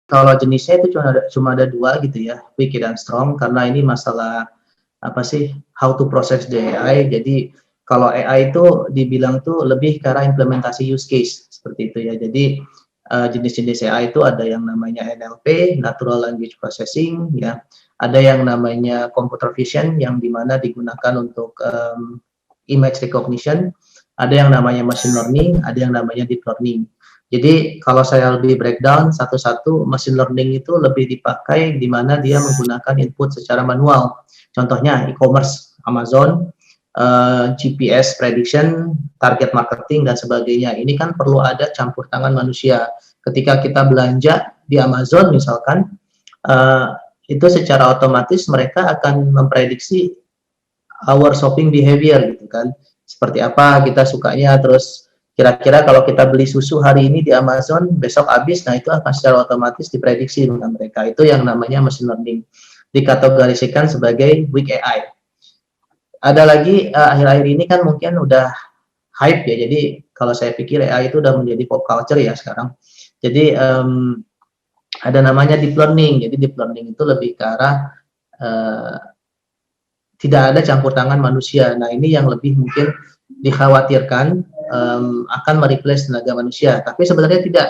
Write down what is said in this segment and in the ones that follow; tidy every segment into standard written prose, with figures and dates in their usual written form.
kalau jenisnya itu cuma ada 2 gitu ya, Wiki dan Strong, karena ini masalah apa sih, how to process the AI. Jadi kalau AI itu dibilang tuh lebih ke arah implementasi use case seperti itu ya. Jadi jenis-jenis AI itu ada yang namanya NLP, Natural Language Processing ya. Ada yang namanya computer vision yang dimana digunakan untuk image recognition, ada yang namanya machine learning, ada yang namanya deep learning. Jadi kalau saya lebih breakdown satu-satu, machine learning itu lebih dipakai di mana dia menggunakan input secara manual. Contohnya e-commerce, Amazon, GPS prediction, target marketing dan sebagainya. Ini kan perlu ada campur tangan manusia. Ketika kita belanja di Amazon misalkan, itu secara otomatis mereka akan memprediksi our shopping behavior gitu kan. Seperti apa kita sukanya, terus kira-kira kalau kita beli susu hari ini di Amazon, besok habis, nah itu akan secara otomatis diprediksi dengan mereka. Itu yang namanya machine learning. Dikategorisikan sebagai weak AI. Ada lagi akhir-akhir ini kan mungkin udah hype ya, jadi kalau saya pikir AI itu udah menjadi pop culture ya sekarang. Jadi ada namanya deep learning. Jadi deep learning itu lebih ke arah tidak ada campur tangan manusia. Nah ini yang lebih mungkin dikhawatirkan akan mereplace tenaga manusia, tapi sebenarnya tidak.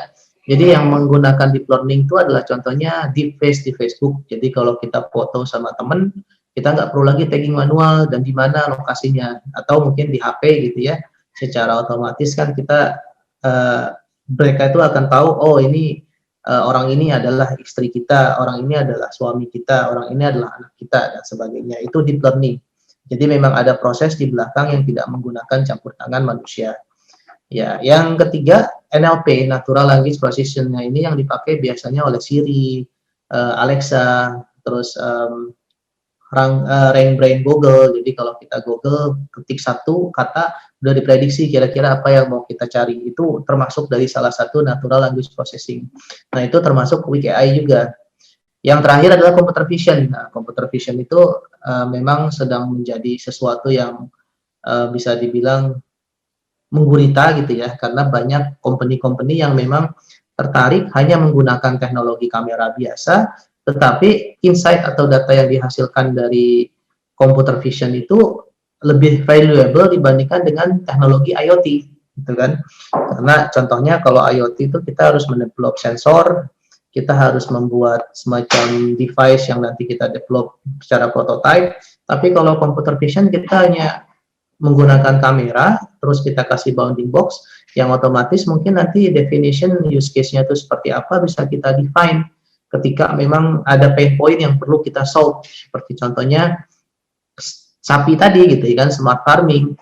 Jadi yang menggunakan deep learning itu adalah contohnya deep face di Facebook. Jadi kalau kita foto sama temen, kita nggak perlu lagi tagging manual dan di mana lokasinya, atau mungkin di HP gitu ya. Secara otomatis kan kita mereka itu akan tahu, oh ini orang ini adalah istri kita, orang ini adalah suami kita, orang ini adalah anak kita dan sebagainya. Itu deep learning. Jadi memang ada proses di belakang yang tidak menggunakan campur tangan manusia. Ya, yang ketiga NLP, Natural Language Processing-nya ini yang dipakai biasanya oleh Siri, Alexa, terus Rain Brain Google. Jadi kalau kita Google ketik satu kata, udah diprediksi kira-kira apa yang mau kita cari. Itu termasuk dari salah satu Natural Language Processing. Nah itu termasuk weak AI juga. Yang terakhir adalah computer vision. Nah computer vision itu memang sedang menjadi sesuatu yang bisa dibilang menggurita gitu ya, karena banyak company-company yang memang tertarik hanya menggunakan teknologi kamera biasa, tetapi insight atau data yang dihasilkan dari computer vision itu lebih valuable dibandingkan dengan teknologi IoT, gitu kan? Karena contohnya kalau IoT itu kita harus mendevelop sensor, kita harus membuat semacam device yang nanti kita develop secara prototype, tapi kalau computer vision kita hanya menggunakan kamera, terus kita kasih bounding box, yang otomatis mungkin nanti definition use case-nya itu seperti apa bisa kita define ketika memang ada pain point yang perlu kita solve. Seperti contohnya sapi tadi gitu kan, smart farming.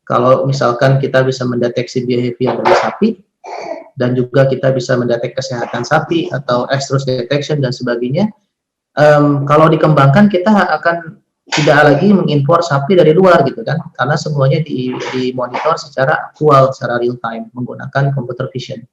Kalau misalkan kita bisa mendeteksi behavior dari sapi, dan juga kita bisa mendeteksi kesehatan sapi atau estrus detection dan sebagainya, kalau dikembangkan kita akan tidak lagi mengimpor sapi dari luar gitu kan, karena semuanya dimonitor secara aktual, secara real time menggunakan computer vision.